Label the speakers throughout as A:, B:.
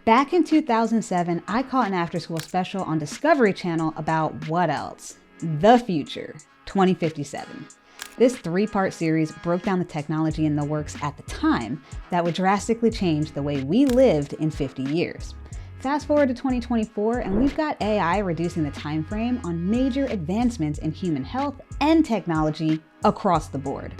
A: Back in 2007, I caught an after-school special on Discovery Channel about what else? The future, 2057. This 3-part series broke down the technology in the works at the time that would drastically change the way we lived in 50 years. Fast forward to 2024, and we've got AI reducing the time frame on major advancements in human health and technology across the board.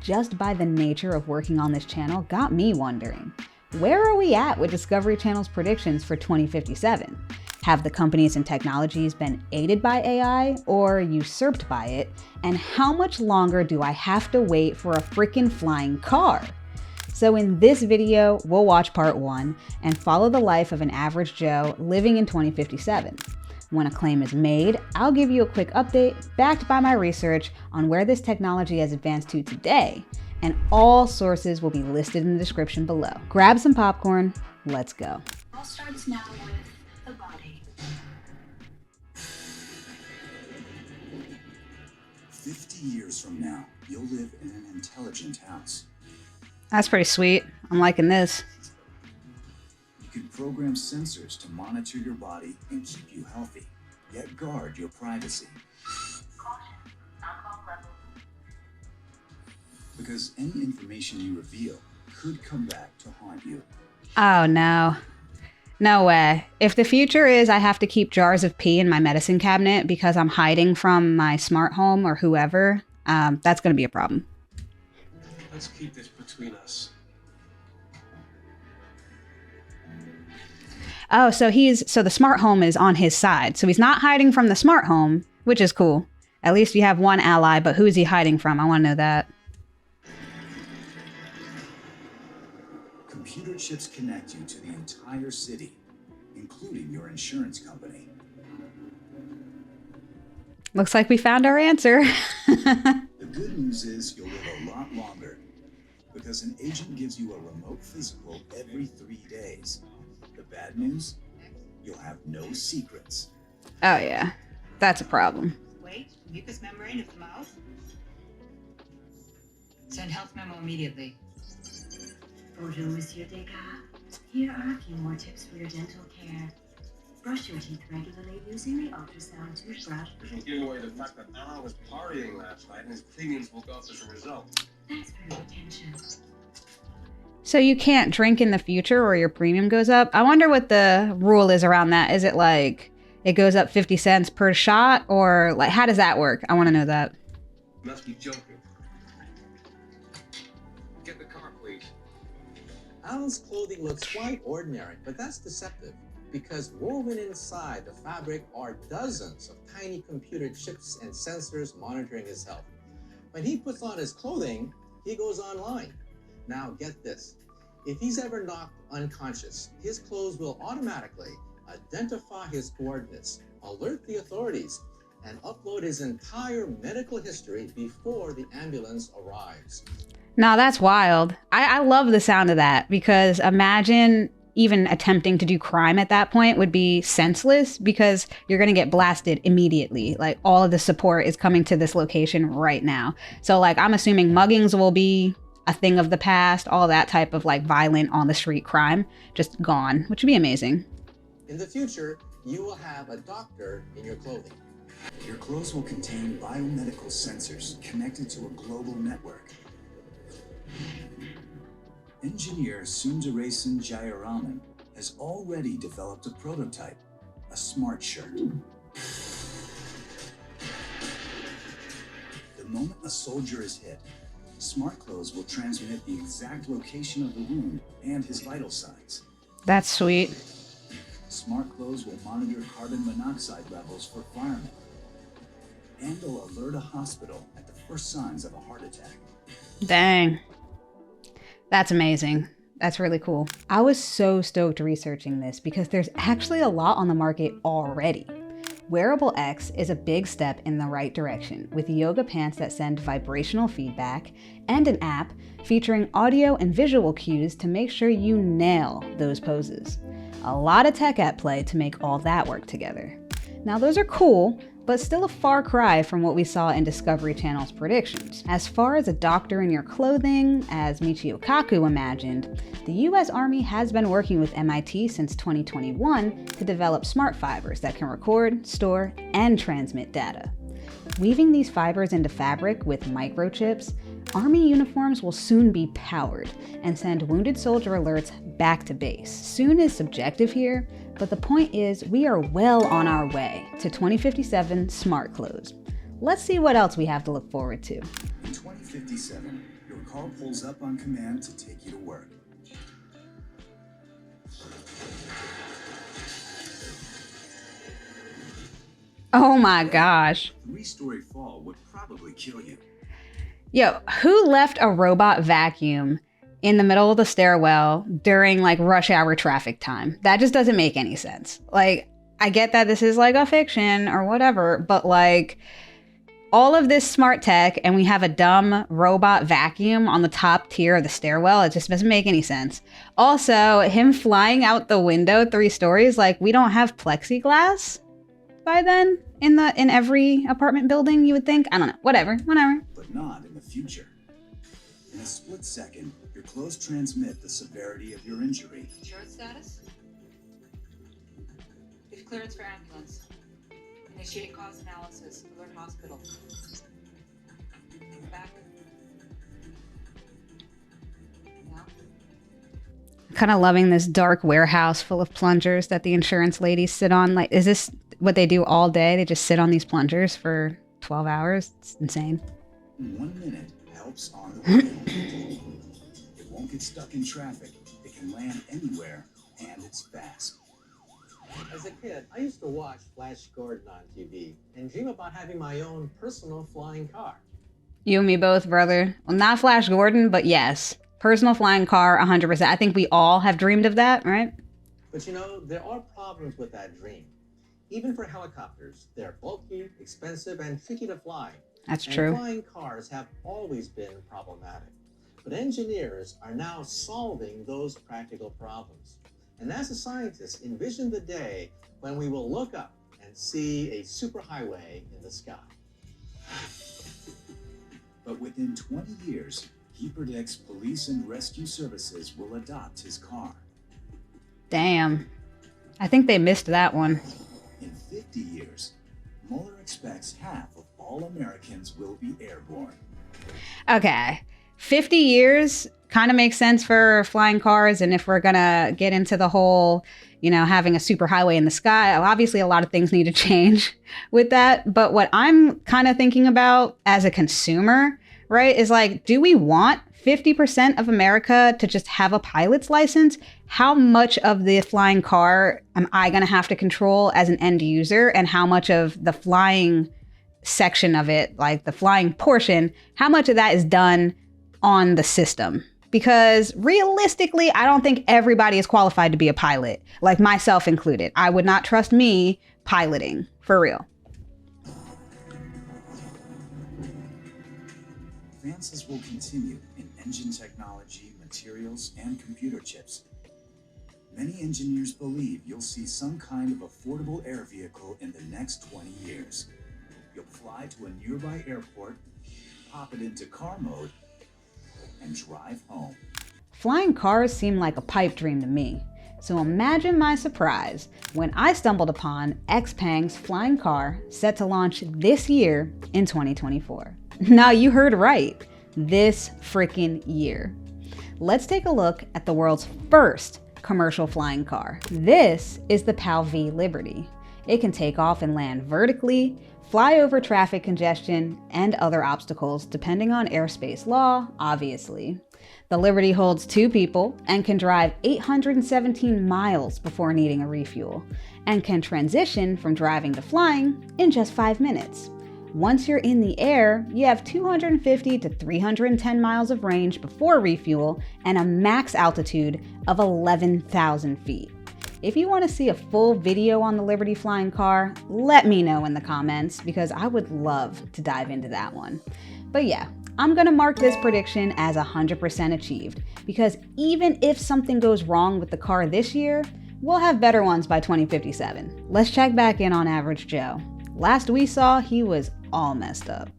A: Just by the nature of working on this channel got me wondering, where are we at with Discovery Channel's predictions for 2057? Have the companies and technologies been aided by AI or usurped by it? And how much longer do I have to wait for a freaking flying car? So in this video, we'll watch part 1 and follow the life of an average Joe living in 2057. When a claim is made, I'll give you a quick update backed by my research on where this technology has advanced to today, and all sources will be listed in the description below. Grab some popcorn, let's go.
B: All starts now with the body.
C: 50 years from now, you'll live in an intelligent house.
A: That's pretty sweet. I'm liking this.
C: You can program sensors to monitor your body and keep you healthy, yet guard your privacy.
B: Caution, alcohol level.
C: Because any information you reveal could come back to haunt you.
A: Oh no. No way. If the future is I have to keep jars of pee in my medicine cabinet because I'm hiding from my smart home or whoever, that's gonna be a problem.
D: Let's keep this between us.
A: Oh, so the smart home is on his side. So he's not hiding from the smart home, which is cool. At least you have one ally, but who is he hiding from? I want to know that.
C: Computer chips connect you to the entire city, including your insurance company.
A: Looks like we found our answer.
C: The good news is you'll live a lot longer, because an agent gives you a remote physical every 3 days. The bad news? You'll have no secrets.
A: Oh yeah, that's a problem.
E: Wait, mucous membrane of the mouth. Send health memo immediately.
B: Bonjour, Monsieur Descartes. Here are a few more tips for your dental care. Brush your teeth regularly using the ultrasound toothbrush.
D: Giving away the fact that Alan was partying last night and his premiums will go up as a result.
B: Thanks for your attention.
A: So you can't drink in the future or your premium goes up? I wonder what the rule is around that. Is it like it goes up 50 cents per shot, or like how does that work? I want to know that.
D: You must be joking. Get the car, please.
F: Alan's clothing looks quite ordinary, but that's deceptive because woven inside the fabric are dozens of tiny computer chips and sensors monitoring his health. When he puts on his clothing, he goes online. Now get this, if he's ever knocked unconscious, his clothes will automatically identify his coordinates, alert the authorities, and upload his entire medical history before the ambulance arrives.
A: Now that's wild. I love the sound of that because imagine even attempting to do crime at that point would be senseless because you're going to get blasted immediately. Like all of the support is coming to this location right now. So like I'm assuming muggings will be a thing of the past, all that type of like violent on the street crime just gone, which would be amazing.
F: In the future, you will have a doctor in your clothing.
C: Your clothes will contain biomedical sensors connected to a global network. Engineer Sundaresan Jayaraman has already developed a prototype, a smart shirt. The moment a soldier is hit, smart clothes will transmit the exact location of the wound and his vital signs.
A: That's sweet.
C: Smart clothes will monitor carbon monoxide levels for firemen, and they'll alert a hospital at the first signs of a heart attack.
A: Dang. That's amazing. That's really cool. I was so stoked researching this because there's actually a lot on the market already. Wearable X is a big step in the right direction with yoga pants that send vibrational feedback and an app featuring audio and visual cues to make sure you nail those poses. A lot of tech at play to make all that work together. Now those are cool, but still a far cry from what we saw in Discovery Channel's predictions. As far as a doctor in your clothing, as Michio Kaku imagined, the US Army has been working with MIT since 2021 to develop smart fibers that can record, store, and transmit data. Weaving these fibers into fabric with microchips, Army uniforms will soon be powered and send wounded soldier alerts back to base. Soon is subjective here, but the point is we are well on our way to 2057 smart clothes. Let's see what else we have to look forward to.
C: In 2057, your car pulls up on command to take you to work.
A: Oh my gosh.
C: 3-story fall would probably kill you.
A: Yo, who left a robot vacuum in the middle of the stairwell during like rush hour traffic time? That just doesn't make any sense. Like, I get that this is like a fiction or whatever, but like all of this smart tech and we have a dumb robot vacuum on the top tier of the stairwell. It just doesn't make any sense. Also, him flying out the window 3 stories, like we don't have plexiglass by then in every apartment building, you would think. I don't know. Whatever.
C: But not in the future. In a split second, your clothes transmit the severity of your injury.
E: Insurance status? Give clearance for ambulance. Initiate cause analysis. Alert hospital. Back. Now.
A: Kind of loving this dark warehouse full of plungers that the insurance ladies sit on. Like, is this what they do all day? They just sit on these plungers for 12 hours? It's insane.
C: 1 minute helps on the way. It won't get stuck in traffic. It can land anywhere, and it's fast.
F: As a kid, I used to watch Flash Gordon on TV and dream about having my own personal flying car.
A: You and me both, brother. Well, not Flash Gordon, but yes. Personal flying car, 100%. I think we all have dreamed of that, right?
F: But you know, there are problems with that dream. Even for helicopters, they're bulky, expensive, and tricky to fly.
A: That's
F: and
A: true.
F: Flying cars have always been problematic. But engineers are now solving those practical problems. And NASA scientists envision the day when we will look up and see a superhighway in the sky.
C: But within 20 years, he predicts police and rescue services will adopt his car.
A: Damn. I think they missed that one.
C: In 50 years, Mueller expects half of all Americans will be airborne.
A: Okay. 50 years kind of makes sense for flying cars. And if we're going to get into the whole, having a superhighway in the sky, obviously a lot of things need to change with that. But what I'm kind of thinking about as a consumer, right, is like, do we want 50% of America to just have a pilot's license? How much of the flying car am I going to have to control as an end user? And how much of the flying section of it, like the flying portion, how much of that is done on the system? Because realistically, I don't think everybody is qualified to be a pilot, like myself included. I would not trust me piloting, for real.
C: Advances will continue in engine technology, materials, and computer chips. Many engineers believe you'll see some kind of affordable air vehicle in the next 20 years. You'll fly to a nearby airport, pop it into car mode, and drive home.
A: Flying cars seem like a pipe dream to me. So imagine my surprise when I stumbled upon Xpeng's flying car set to launch this year in 2024. Now you heard right, this freaking year. Let's take a look at the world's first commercial flying car. This is the PAL V Liberty. It can take off and land vertically, fly over traffic congestion, and other obstacles depending on airspace law, obviously. The Liberty holds 2 people and can drive 817 miles before needing a refuel, and can transition from driving to flying in just 5 minutes. Once you're in the air, you have 250 to 310 miles of range before refuel and a max altitude of 11,000 feet. If you want to see a full video on the Liberty flying car, let me know in the comments because I would love to dive into that one. But yeah, I'm gonna mark this prediction as 100% achieved because even if something goes wrong with the car this year, we'll have better ones by 2057. Let's check back in on Average Joe. Last we saw, he was all messed up.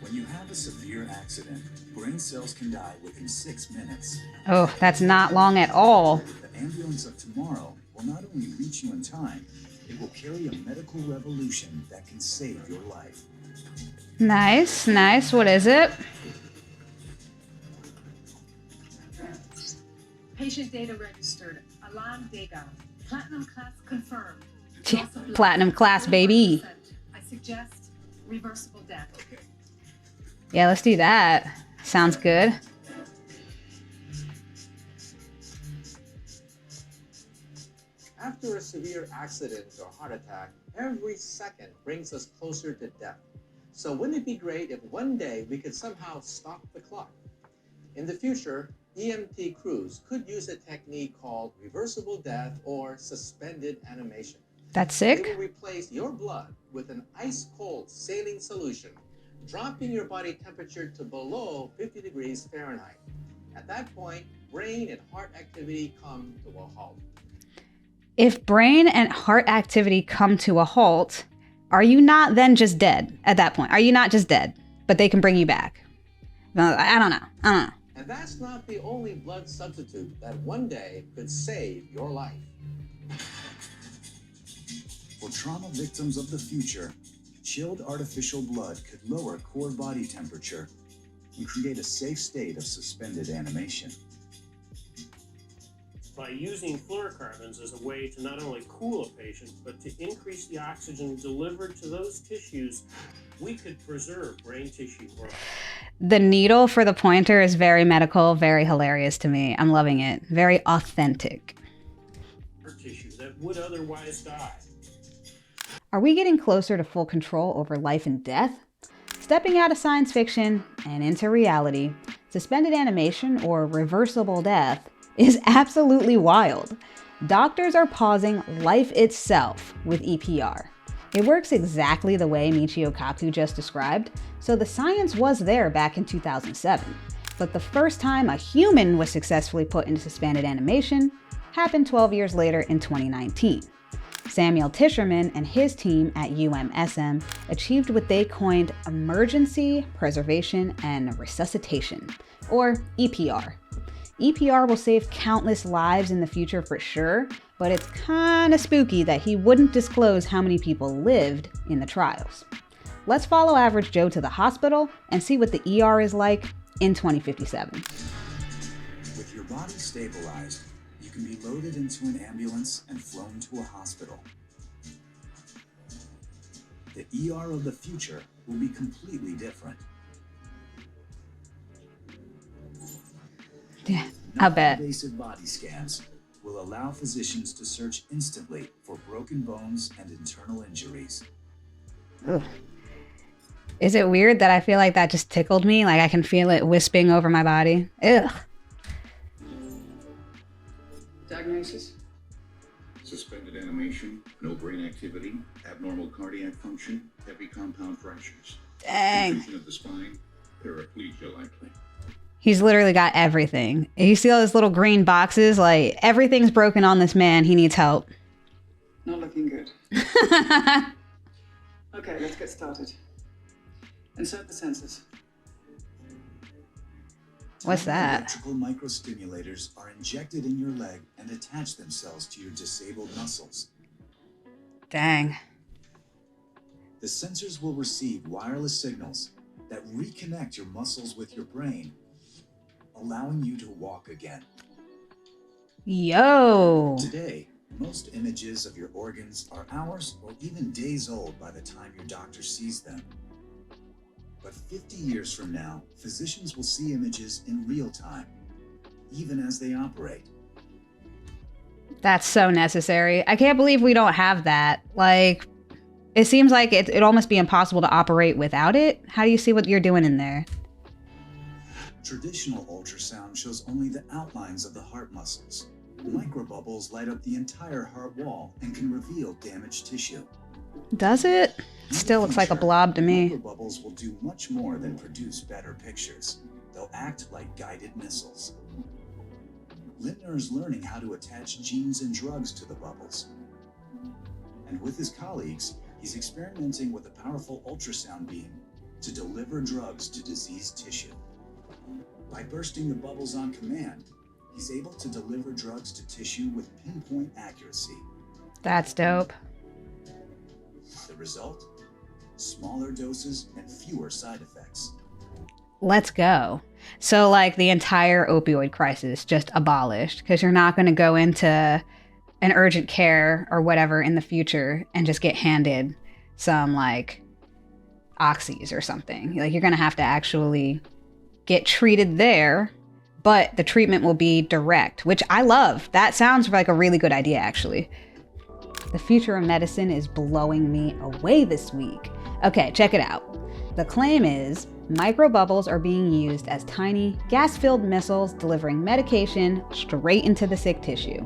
C: When you have a severe accident, brain cells can die within 6 minutes.
A: Oh, that's not long at all.
C: The ambulance of tomorrow will not only reach you in time, it will carry a medical revolution that can save your life.
A: Nice, nice. What is it?
E: Patient data registered. Alan Vega. Platinum class confirmed.
A: Platinum class, baby.
E: I suggest reversible death.
A: Yeah, let's do that. Sounds good.
F: After a severe accident or heart attack, every second brings us closer to death. So wouldn't it be great if one day we could somehow stop the clock? In the future, EMT crews could use a technique called reversible death or suspended animation.
A: That's
F: They
A: sick.
F: will replace your blood with an ice-cold saline solution, dropping your body temperature to below 50 degrees Fahrenheit. At that point, brain and heart activity come to a halt.
A: If brain and heart activity come to a halt, are you not then just dead at that point? Are you not just dead, but they can bring you back? I don't know.
F: And that's not the only blood substitute that one day could save your life.
C: For trauma victims of the future, chilled artificial blood could lower core body temperature and create a safe state of suspended animation.
G: By using fluorocarbons as a way to not only cool a patient, but to increase the oxygen delivered to those tissues, we could preserve brain tissue growth.
A: The needle for the pointer is very medical, very hilarious to me. I'm loving it. Very authentic.
G: Tissue that would otherwise die.
A: Are we getting closer to full control over life and death? Stepping out of science fiction and into reality, suspended animation or reversible death is absolutely wild. Doctors are pausing life itself with EPR. It works exactly the way Michio Kaku just described, so the science was there back in 2007. But the first time a human was successfully put into suspended animation happened 12 years later in 2019. Samuel Tischerman and his team at UMSM achieved what they coined emergency, preservation, and resuscitation, or EPR. EPR will save countless lives in the future for sure, but it's kinda spooky that he wouldn't disclose how many people lived in the trials. Let's follow Average Joe to the hospital and see what the ER is like in 2057.
C: With your body stabilized, you can be loaded into an ambulance and flown to a hospital. The ER of the future will be completely different.
A: Yeah, I bet.
C: Non-invasive body scans will allow physicians to search instantly for broken bones and internal injuries.
A: Ugh. Is it weird that I feel like that just tickled me? Like I can feel it wisping over my body? Ugh.
H: Diagnosis? Suspended animation, no brain activity, abnormal cardiac function, heavy compound fractures.
A: Dang.
H: Confusion of the spine, paraplegia likely.
A: He's literally got everything. You see all those little green boxes? Like, everything's broken on this man. He needs help.
H: Not looking good. Okay, let's get started. Insert the sensors.
A: What's that?
C: Electrical microstimulators are injected in your leg and attach themselves to your disabled muscles.
A: Dang.
C: The sensors will receive wireless signals that reconnect your muscles with your brain, allowing you to walk again.
A: Yo.
C: Today, most images of your organs are hours or even days old by the time your doctor sees them. But 50 years from now, physicians will see images in real time, even as they operate.
A: That's so necessary. I can't believe we don't have that. Like, it seems like it'd almost be impossible to operate without it. How do you see what you're doing in there?
C: Traditional ultrasound shows only the outlines of the heart muscles. Microbubbles light up the entire heart wall and can reveal damaged tissue.
A: Does it? Still looks like a blob to me.
C: Microbubbles will do much more than produce better pictures. They'll act like guided missiles. Lindner is learning how to attach genes and drugs to the bubbles. And with his colleagues, he's experimenting with a powerful ultrasound beam to deliver drugs to diseased tissue. By bursting the bubbles on command, he's able to deliver drugs to tissue with pinpoint accuracy.
A: That's dope.
C: The result? Smaller doses and fewer side effects.
A: Let's go. So like the entire opioid crisis just abolished, because you're not going to go into an urgent care or whatever in the future and just get handed some like oxys or something. Like you're going to have to actually get treated there, but the treatment will be direct, which I love. That sounds like a really good idea, actually. The future of medicine is blowing me away this week. Okay, check it out. The claim is microbubbles are being used as tiny gas-filled missiles delivering medication straight into the sick tissue.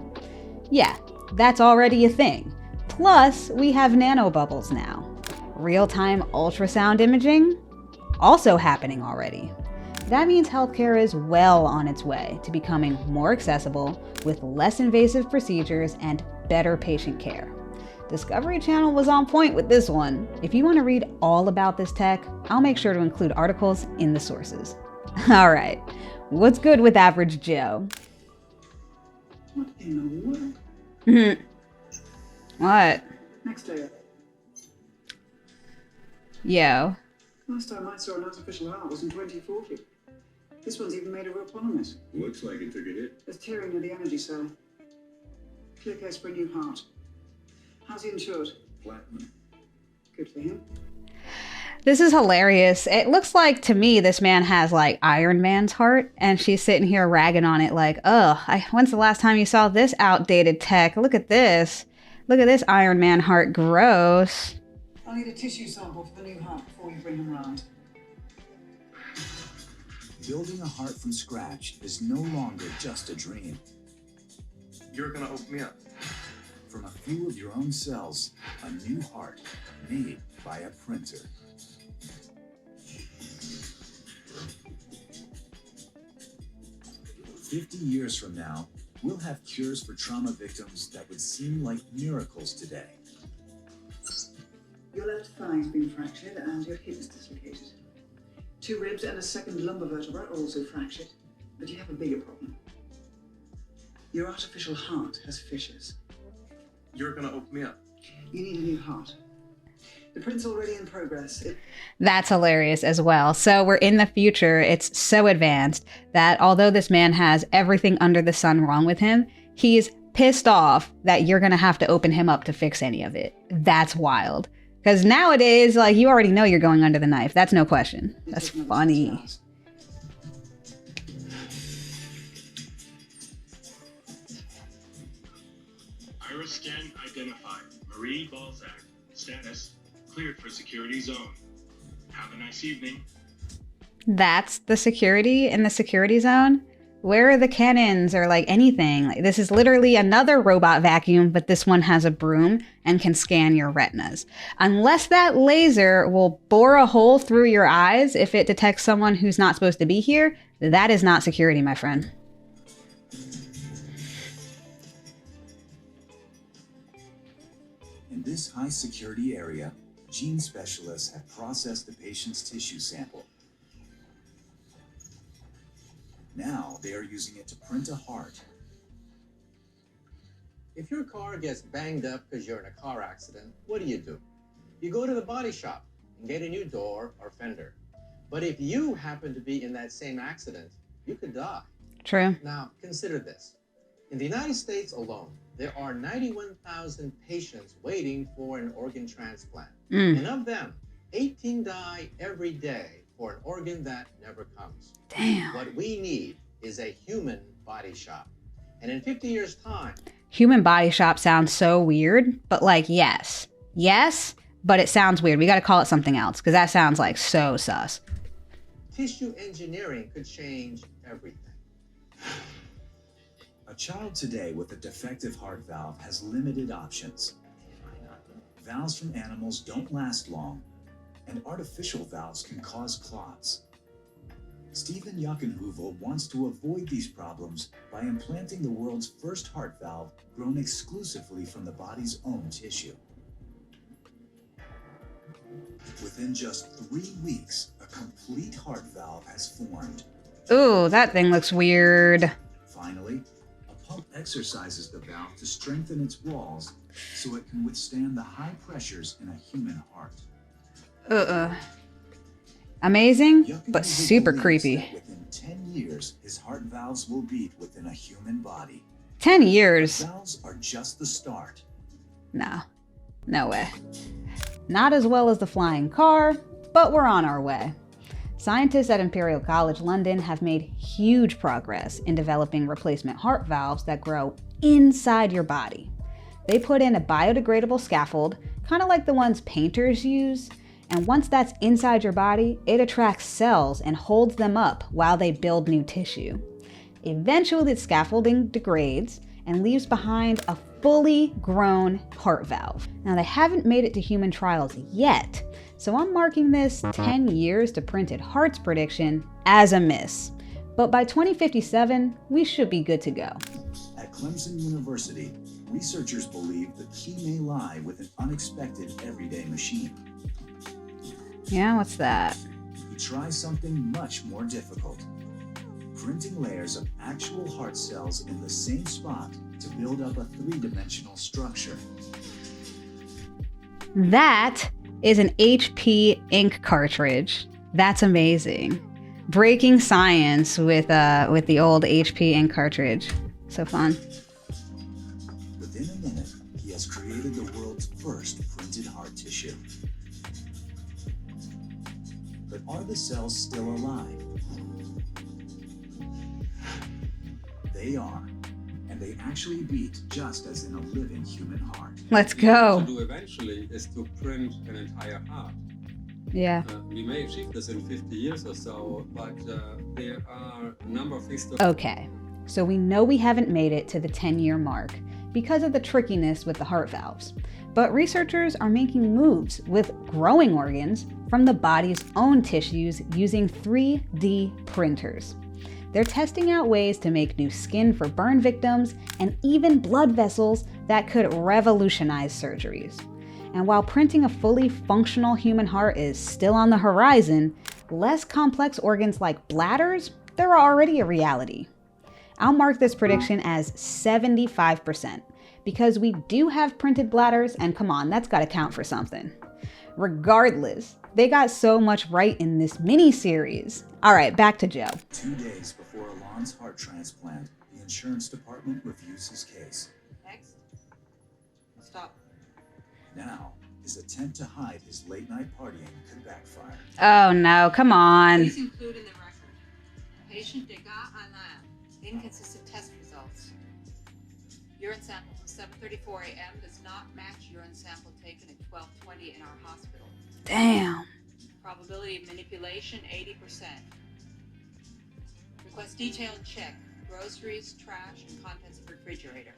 A: Yeah, that's already a thing. Plus, we have nanobubbles now. Real-time ultrasound imaging? Also happening already. That means healthcare is well on its way to becoming more accessible with less invasive procedures and better patient care. Discovery Channel was on point with this one. If you want to read all about this tech, I'll make sure to include articles in the sources. All right, what's good with Average Joe?
H: What in the world?
A: What?
H: Next day.
A: Yo.
H: Last time I saw an artificial heart was in 2040. This one's even made of real polymers.
D: Looks like it took a hit.
H: There's tearing of the energy cell. Clear case for a new heart. How's he insured?
C: Platinum.
H: Good for him.
A: This is hilarious. It looks like to me this man has like Iron Man's heart, and she's sitting here ragging on it like, when's the last time you saw this outdated tech? Look at this. Look at this Iron Man heart. Gross.
H: I'll need a tissue sample for the new heart before you bring him round.
C: Building a heart from scratch is no longer just a dream.
D: You're gonna open me up.
C: From a few of your own cells, a new heart made by a printer. "50 years from now, we'll have cures for trauma victims that would seem like miracles today."
H: Your left thigh's been fractured and your hip is dislocated. 2 ribs and a second lumbar vertebra are also fractured, but you have a bigger problem. Your artificial heart has fissures.
D: You're gonna open me up.
H: You need a new heart. The print's already in progress.
A: That's hilarious as well. So we're in the future. It's so advanced that although this man has everything under the sun wrong with him, he's pissed off that you're going to have to open him up to fix any of it. That's wild. Because nowadays, like, you already know you're going under the knife. That's no question. That's funny.
I: Iris scan identified. Marie Balzac. Status cleared for security zone. Have a nice evening.
A: That's the security in the security zone? Where are the cannons or like anything? Like, this is literally another robot vacuum, but this one has a broom and can scan your retinas. Unless that laser will bore a hole through your eyes if it detects someone who's not supposed to be here, that is not security, my friend.
C: In this high security area, gene specialists have processed the patient's tissue sample. Now they are using it to print a heart.
F: If your car gets banged up because you're in a car accident, what do? You go to the body shop and get a new door or fender. But if you happen to be in that same accident, you could die.
A: True.
F: Now, consider this. In the United States alone, there are 91,000 patients waiting for an organ transplant. And of them, 18 die every day for an organ that never comes.
A: Damn.
F: What we need is a human body shop. And in 50 years' time...
A: Human body shop sounds so weird, but like, yes. Yes, but it sounds weird. We got to call it something else, because that sounds like so sus.
F: Tissue engineering could change everything.
C: A child today with a defective heart valve has limited options. Valves from animals don't last long, and artificial valves can cause clots. Stephen Jockenheuvel wants to avoid these problems by implanting the world's first heart valve grown exclusively from the body's own tissue. Within just 3 weeks, a complete heart valve has formed.
A: Ooh, that thing looks weird.
C: Finally, a pump exercises the valve to strengthen its walls so it can withstand the high pressures in a human heart.
A: Amazing, but super
C: believes
A: creepy.
C: that within 10 years, his heart valves will beat within a human body.
A: 10 years?
C: Valves are just the start.
A: No, no way. Not as well as the flying car, but we're on our way. Scientists at Imperial College London have made huge progress in developing replacement heart valves that grow inside your body. They put in a biodegradable scaffold, kind of like the ones painters use, and once that's inside your body, it attracts cells and holds them up while they build new tissue. Eventually, the scaffolding degrades and leaves behind a fully grown heart valve. Now, they haven't made it to human trials yet, so I'm marking this 10 years to printed hearts prediction as a miss. But by 2057, we should be good to go.
C: At Clemson University, researchers believe the key may lie with an unexpected everyday machine.
A: Yeah, what's that?
C: We try something much more difficult. Printing layers of actual heart cells in the same spot to build up a three-dimensional structure.
A: That is an HP ink cartridge. That's amazing. Breaking science with the old HP ink cartridge. So fun.
C: Within a minute, he has created the world's first printed heart tissue. But are the cells still alive? They are, and they actually beat just as in a living human heart.
A: Let's go.
J: What we want to do eventually is to print an entire heart.
A: Yeah.
J: We may achieve this in 50 years or so, but there are a number of things to...
A: Okay, so we know we haven't made it to the 10-year mark because of the trickiness with the heart valves. But researchers are making moves with growing organs from the body's own tissues using 3D printers. They're testing out ways to make new skin for burn victims and even blood vessels that could revolutionize surgeries. And while printing a fully functional human heart is still on the horizon, less complex organs like bladders, they're already a reality. I'll mark this prediction as 75% because we do have printed bladders, and come on, that's gotta count for something. Regardless, they got so much right in this mini-series. All right, back to Joe.
C: 2 days before Alon's heart transplant, the insurance department reviews his case.
E: Next. Stop.
C: Now, his attempt to hide his late-night partying could backfire.
A: Oh no, come on.
E: Please include in the record patient dégâts en l'âme, inconsistent test results. Urine sample from 7:34 a.m. does not match urine sample taken at 12:20 in our hospital.
A: Damn.
E: Probability of manipulation 80%. Request detailed check. Groceries, trash, and contents of refrigerator.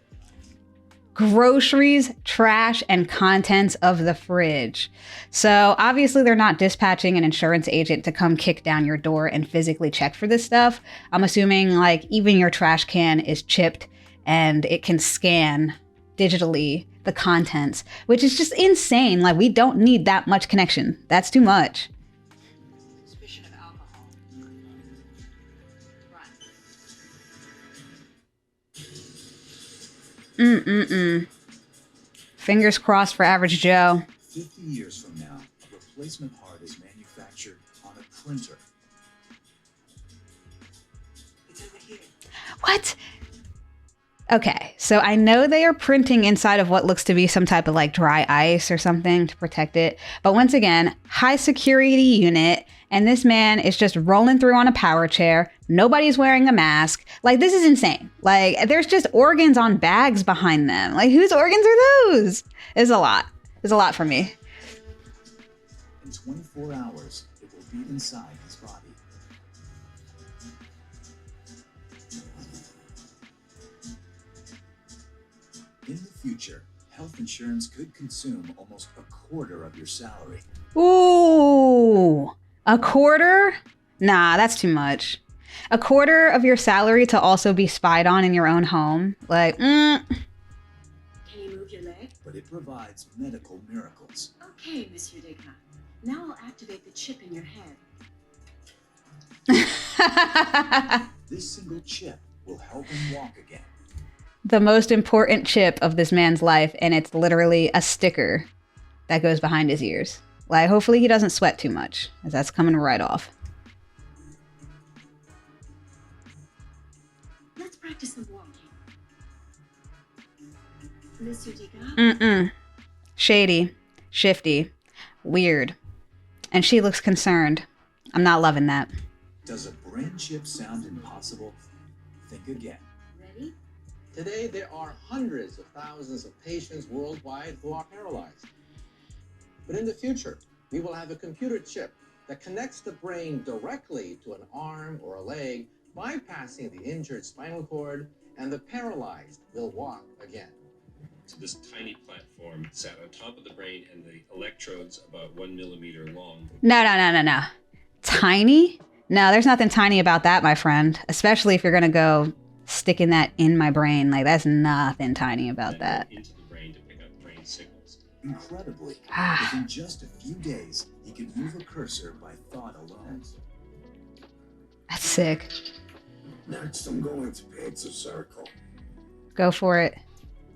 A: Groceries, trash, and contents of the fridge. So obviously they're not dispatching an insurance agent to come kick down your door and physically check for this stuff. I'm assuming like even your trash can is chipped and it can scan digitally the contents, which is just insane. Like, we don't need that much connection. That's too much.
E: Suspicion of alcohol. Run.
A: Fingers crossed for average Joe.
C: 50 years from now, a replacement heart is manufactured on a printer.
E: It's over here.
A: What? Okay, so I know they are printing inside of what looks to be some type of like dry ice or something to protect it. But once again, high security unit, and this man is just rolling through on a power chair. Nobody's wearing a mask. Like, this is insane. Like, there's just organs on bags behind them. Like, whose organs are those? It's a lot. It's a lot for me.
C: In 24 hours, it will be inside his body. In the future, health insurance could consume almost a quarter of your salary.
A: Ooh, a quarter? Nah, that's too much. A quarter of your salary to also be spied on in your own home? Like,
B: Can you move your leg?
C: But it provides medical miracles.
B: Okay, Monsieur Degas. Now I'll activate the chip in your head.
C: This single chip will help him walk again.
A: The most important chip of this man's life, and it's literally a sticker that goes behind his ears. Like, hopefully he doesn't sweat too much, as that's coming right off.
B: Let's practice some walking. Monsieur Degas?
A: Mm-mm. Shady. Shifty. Weird. And she looks concerned. I'm not loving that.
C: Does a brain chip sound impossible? Think again.
B: Ready?
F: Today, there are hundreds of thousands of patients worldwide who are paralyzed. But in the future, we will have a computer chip that connects the brain directly to an arm or a leg, bypassing the injured spinal cord, and the paralyzed will walk again.
D: So this tiny platform sat on top of the brain, and the electrodes about 1 millimeter long.
A: No. Tiny? No, there's nothing tiny about that, my friend. Especially if you're going to go sticking that in my brain. Like, that's nothing tiny about that.
D: Into the brain to pick up brain signals.
C: Incredibly, within just a few days, he could move a cursor by thought alone.
A: That's sick.
K: Next, I'm going to paint a circle.
A: Go for it.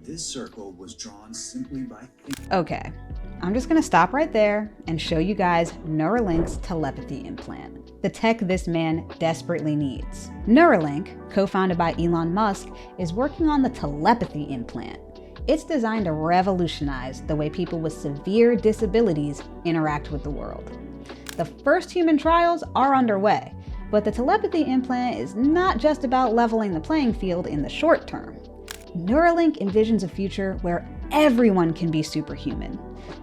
C: This circle was drawn simply by thinking.
A: Okay, I'm just gonna stop right there and show you guys Neuralink's telepathy implant, the tech this man desperately needs. Neuralink, co-founded by Elon Musk, is working on the telepathy implant. It's designed to revolutionize the way people with severe disabilities interact with the world. The first human trials are underway, but the telepathy implant is not just about leveling the playing field in the short term. Neuralink envisions a future where everyone can be superhuman.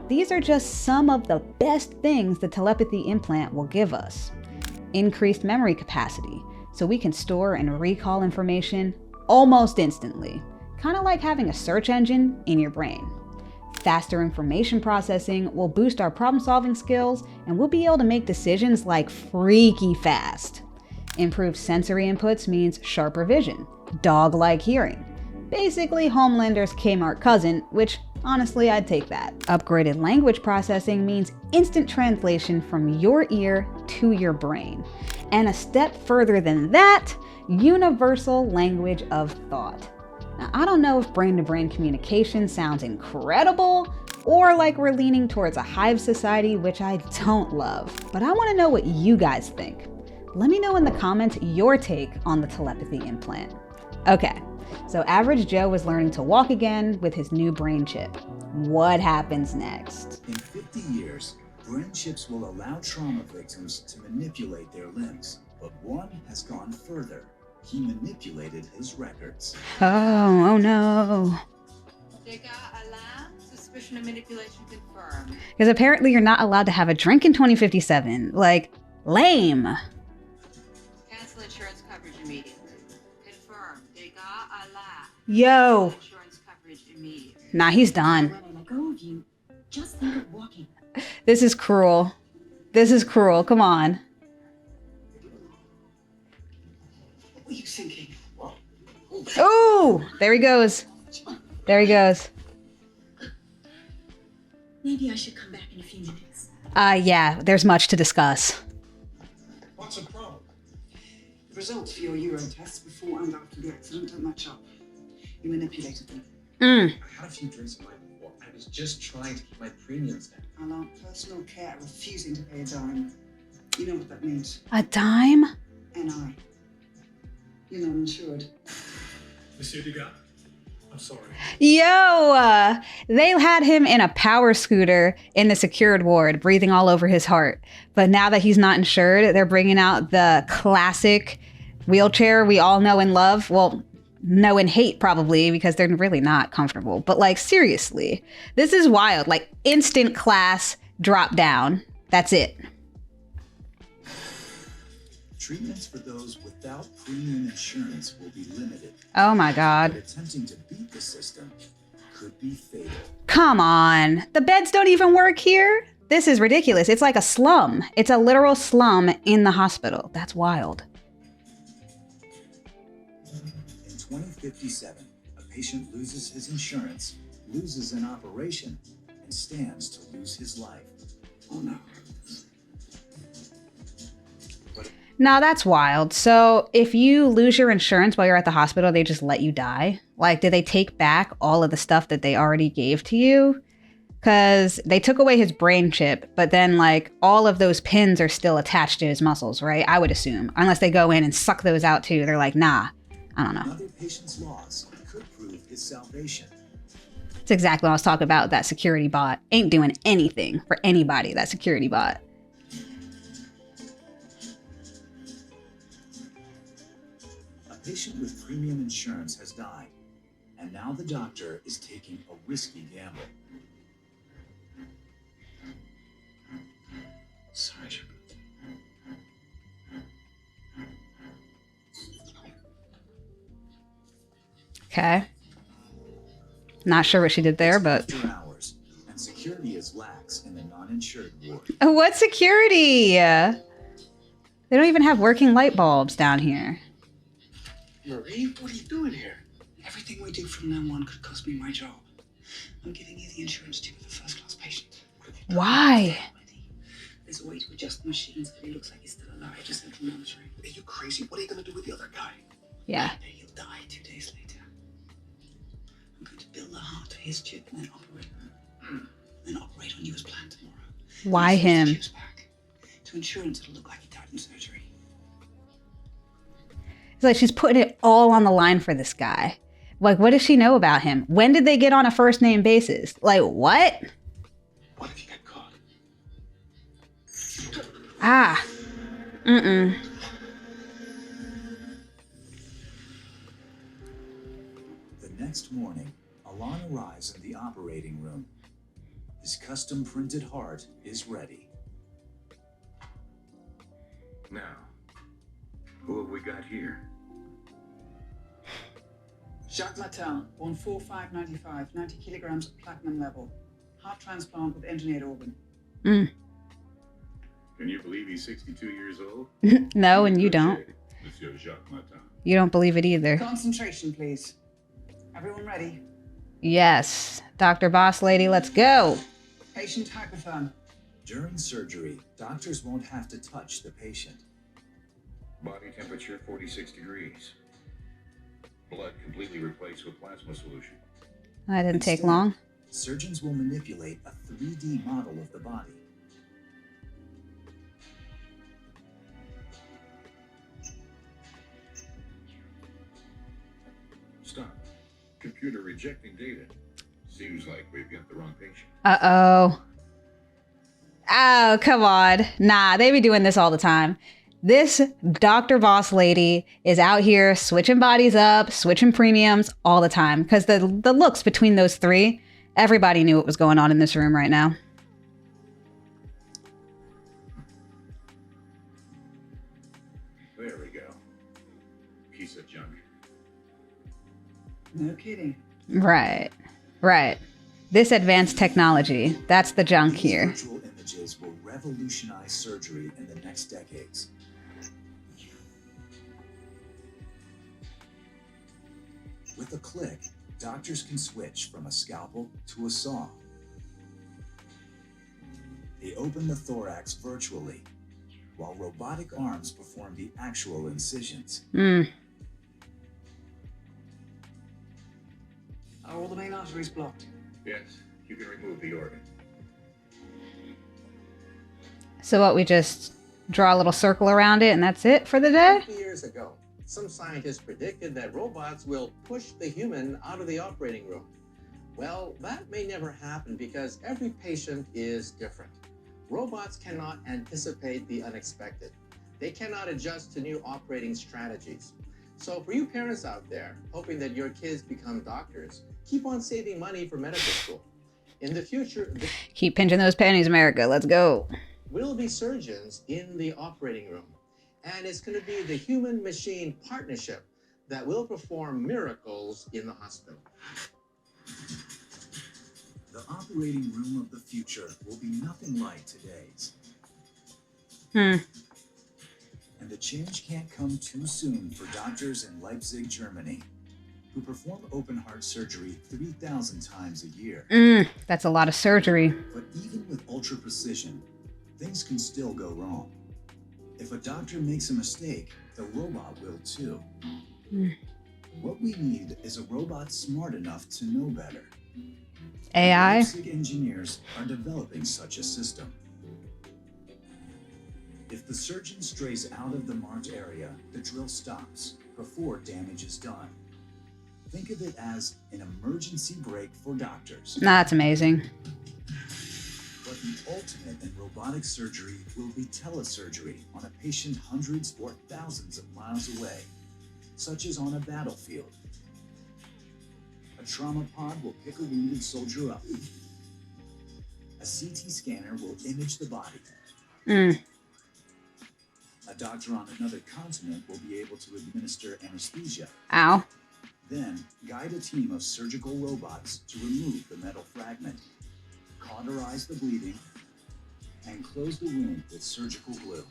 A: These are just some of the best things the telepathy implant will give us. Increased memory capacity, so we can store and recall information almost instantly, kind of like having a search engine in your brain. Faster information processing will boost our problem-solving skills, and we'll be able to make decisions like freaky fast. Improved sensory inputs means sharper vision, dog-like hearing. Basically Homelander's Kmart cousin, which honestly I'd take that. Upgraded language processing means instant translation from your ear to your brain. And a step further than that, universal language of thought. Now, I don't know if brain-to-brain communication sounds incredible or like we're leaning towards a hive society, which I don't love, but I want to know what you guys think. Let me know in the comments your take on the telepathy implant. Okay. So Average Joe is learning to walk again with his new brain chip. What happens next?
C: In 50 years, brain chips will allow trauma victims to manipulate their limbs. But one has gone further. He manipulated his records.
A: Oh no.
E: Degas Alain, suspicion of manipulation confirmed.
A: Because apparently you're not allowed to have a drink in 2057. Like, lame.
E: Cancel insurance coverage immediately. Confirmed. Degas Alain.
A: Yo.
E: Insurance coverage immediately.
A: Nah, he's done.
B: Let go of you. Just think of walking.
A: This is cruel. This is cruel. Come on.
H: What were you thinking?
A: Ooh, there he goes. There he goes.
B: Maybe I should come back in a few minutes.
A: Yeah, there's much to discuss.
D: What's the problem?
H: The results for your urine tests before and after the accident don't match up. You manipulated them.
D: I had a few drinks the night before. I was just trying to keep my premiums down.
H: Alain, personal care refusing to pay a dime. You know what that means.
A: A dime?
H: NI. You're not insured.
D: Monsieur Degas, I'm sorry.
A: Yo, they had him in a power scooter in the secured ward, breathing all over his heart. But now that he's not insured, they're bringing out the classic wheelchair we all know and love. Well, know and hate probably, because they're really not comfortable. But like, seriously, this is wild. Like, instant class drop down. That's it.
C: Treatments for those without premium insurance will be limited.
A: Oh my God.
C: But attempting to beat the system could be fatal.
A: Come on. The beds don't even work here. This is ridiculous. It's like a slum. It's a literal slum in the hospital. That's wild.
C: In 2057, a patient loses his insurance, loses an operation, and stands to lose his life.
H: Oh no.
A: Now that's wild. So if you lose your insurance while you're at the hospital, they just let you die? Like, did they take back all of the stuff that they already gave to you? Because they took away his brain chip, but then like all of those pins are still attached to his muscles, right? I would assume, unless they go in and suck those out too. They're like, nah, I don't know.
C: Another patient's loss could prove his salvation.
A: That's exactly what I was talking about. That security bot ain't doing anything for anybody. That security bot.
C: A patient with premium insurance has died, and now the doctor is taking a risky gamble.
K: Sorry, Sugar.
A: Okay. Not sure what she did there, but...
C: After hours, and security is lax in the non-insured ward.
A: What security? They don't even have working light bulbs down here.
H: Marie, what are you doing here? Everything we do from now on could cost me my job. I'm giving you the insurance tip of a first-class patient.
A: Why?
H: There's a way to adjust the machine so that he looks like he's still alive. Just central monitoring. Are you crazy? What are you going to do with the other guy?
A: Yeah.
H: He'll die 2 days later. I'm going to build the heart to his chip and then operate on you as planned tomorrow.
A: Why him?
H: Chips back. To insurance, it'll look like he died in surgery.
A: It's like she's putting it all on the line for this guy. Like, what does she know about him? When did they get on a first name basis? Like, what?
K: What if you get caught?
A: Ah. Mm-mm.
C: The next morning, Alon arrives in the operating room. His custom printed heart is ready.
K: Now, who have we got here?
H: Jacques Latin, born 4/5/95, 90 kilograms of platinum level. Heart transplant with engineered organ.
A: Mm.
I: Can you believe he's 62 years old?
A: No, and you don't.
I: Monsieur Jacques Martin.
A: You don't believe it either.
H: Concentration, please. Everyone ready?
A: Yes. Dr. Boss Lady, let's go.
H: Patient hypotherm.
C: During surgery, doctors won't have to touch the patient.
I: Body temperature 46 degrees. Blood completely replaced with plasma solution.
A: That didn't take
C: Instead,
A: long.
C: Surgeons will manipulate a 3D model of the body.
I: Stop. Computer rejecting data. Seems like we've got the wrong patient.
A: Uh-oh. Oh, come on. Nah, they be doing this all the time. This Dr. Boss Lady is out here switching bodies up, switching premiums all the time. Because the looks between those three, everybody knew what was going on in this room right now.
I: There we go. Piece of junk.
H: No kidding.
A: Right. Right. This advanced technology, that's the junk here.
C: These virtual images will revolutionize surgery in the next decades. With a click, doctors can switch from a scalpel to a saw. They open the thorax virtually, while robotic arms perform the actual incisions.
A: Hmm.
H: Are all the main arteries blocked?
I: Yes, you can remove the organ.
A: So what, we just draw a little circle around it and that's it for the day?
F: 50 years ago, some scientists predicted that robots will push the human out of the operating room. Well, that may never happen because every patient is different. Robots cannot anticipate the unexpected. They cannot adjust to new operating strategies. So for you parents out there, hoping that your kids become doctors, keep on saving money for medical school. In the future,
A: Keep pinching those pennies, America. Let's go.
F: will be surgeons in the operating room. And it's going to be the human-machine partnership that will perform miracles in the hospital.
C: The operating room of the future will be nothing like today's.
A: Hmm.
C: And the change can't come too soon for doctors in Leipzig, Germany, who perform open heart surgery 3,000 times a year.
A: That's a lot of surgery.
C: But even with ultra precision, things can still go wrong. If a doctor makes a mistake, the robot will too. What we need is a robot smart enough to know better.
A: AI?
C: Leipzig engineers are developing such a system. If the surgeon strays out of the marked area, the drill stops before damage is done. Think of it as an emergency brake for doctors.
A: That's amazing.
C: But the ultimate in robotic surgery will be telesurgery on a patient hundreds or thousands of miles away, such as on a battlefield. A trauma pod will pick a wounded soldier up. A CT scanner will image the body. A doctor on another continent will be able to administer anesthesia.
A: Ow.
C: Then guide a team of surgical robots to remove the metal fragment, cauterize the bleeding, and close the wound with surgical glue.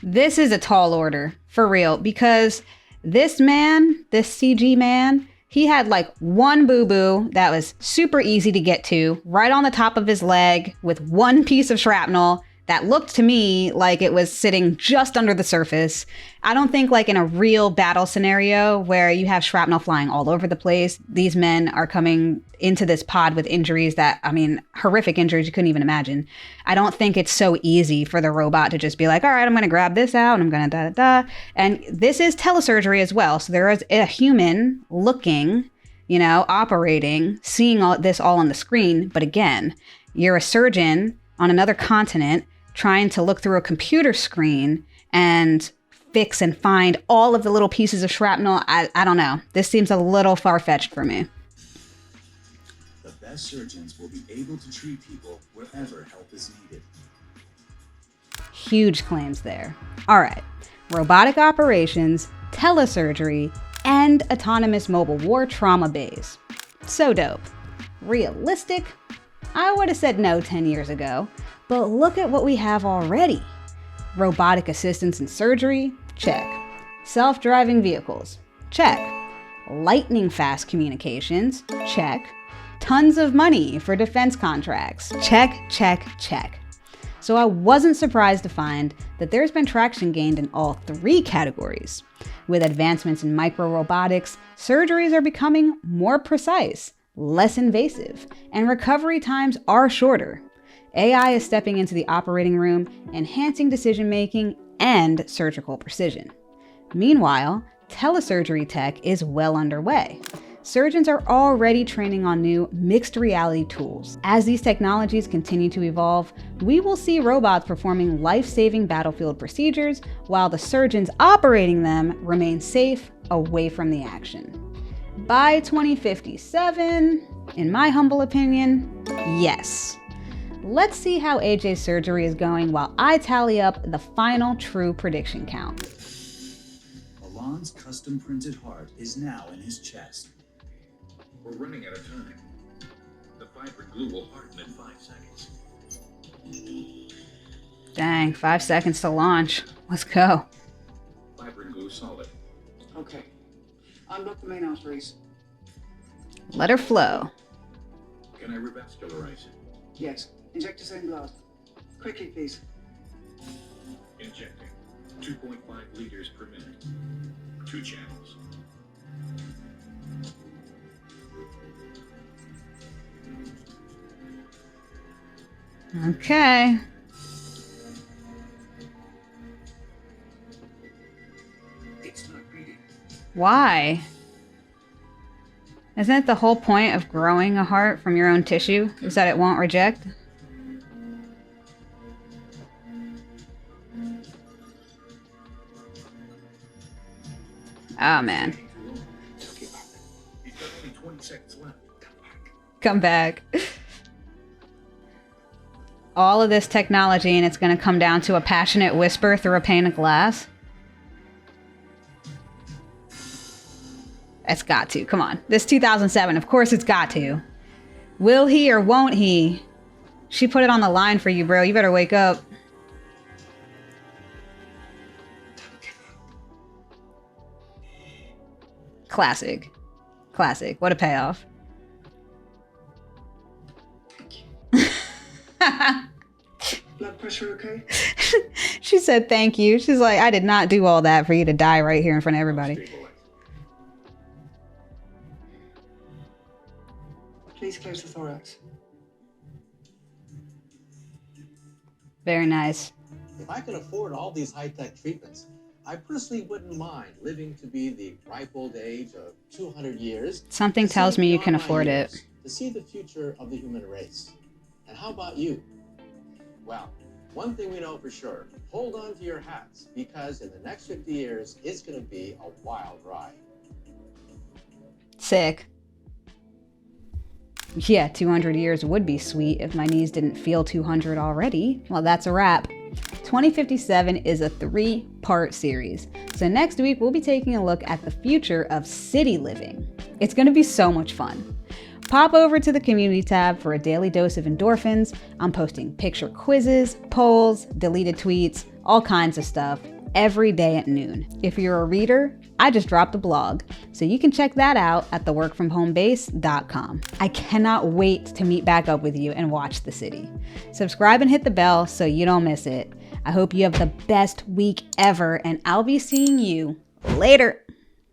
A: This is a tall order, for real, because this man, this CG man, he had like one boo-boo that was super easy to get to, right on the top of his leg with one piece of shrapnel that looked to me like it was sitting just under the surface. I don't think like in a real battle scenario where you have shrapnel flying all over the place, these men are coming into this pod with injuries that, I mean, horrific injuries you couldn't even imagine. I don't think it's so easy for the robot to just be like, all right, I'm going to grab this out and I'm going to da-da-da. And this is telesurgery as well. So there is a human looking, you know, operating, seeing all this all on the screen. But again, you're a surgeon on another continent trying to look through a computer screen and fix and find all of the little pieces of shrapnel. I don't know. This seems a little far-fetched for me.
C: The best surgeons will be able to treat people wherever help is needed.
A: Huge claims there. All right. Robotic operations, telesurgery, and autonomous mobile war trauma bays. So dope. Realistic? I would have said no 10 years ago. But look at what we have already. Robotic assistance in surgery? Check. Self-driving vehicles? Check. Lightning-fast communications? Check. Tons of money for defense contracts? Check, check, check. So I wasn't surprised to find that there's been traction gained in all three categories. With advancements in micro-robotics, surgeries are becoming more precise, less invasive, and recovery times are shorter. AI is stepping into the operating room, enhancing decision-making and surgical precision. Meanwhile, telesurgery tech is well underway. Surgeons are already training on new mixed reality tools. As these technologies continue to evolve, we will see robots performing life-saving battlefield procedures while the surgeons operating them remain safe away from the action. By 2057, in my humble opinion, yes. Let's see how AJ's surgery is going while I tally up the final true prediction count.
C: Alon's custom printed heart is now in his chest.
L: We're running out of time. The fiber glue will harden in 5 seconds.
A: Dang, 5 seconds to launch. Let's go.
L: Fiber glue solid.
H: Okay. Unblock the main arteries.
A: Let her flow.
L: Can I revascularize it?
H: Yes. Inject the same blood. Quickly, please.
L: Injecting. 2.5 liters per minute. 2 channels.
A: Okay.
L: It's not beating.
A: Why? Isn't it the whole point of growing a heart from your own tissue? Is that it won't reject? Oh man.
L: You've got only 20 seconds left.
A: Come back. All of this technology and it's gonna come down to a passionate whisper through a pane of glass? It's got to. Come on. This 2007, of course it's got to. Will he or won't he? She put it on the line for you, bro. You better wake up. Classic. Classic. What a payoff.
H: Blood pressure okay?
A: She said thank you. She's like, I did not do all that for you to die right here in front of everybody.
H: Please close the thorax.
A: Very nice.
F: If I could afford all these high-tech treatments, I personally wouldn't mind living to be the ripe old age of 200 years.
A: Something tells me you can afford it.
F: To see the future of the human race. And how about you? Well, one thing we know for sure, hold on to your hats, because in the next 50 years, it's going to be a wild ride.
A: Sick. Yeah, 200 years would be sweet if my knees didn't feel 200 already. Well, that's a wrap. 2057 is a 3-part series. So next week, we'll be taking a look at the future of city living. It's going to be so much fun. Pop over to the community tab for a daily dose of endorphins. I'm posting picture quizzes, polls, deleted tweets, all kinds of stuff every day at noon. If you're a reader, I just dropped a blog, so you can check that out at theworkfromhomebase.com. I cannot wait to meet back up with you and watch the city. Subscribe and hit the bell so you don't miss it. I hope you have the best week ever, and I'll be seeing you later.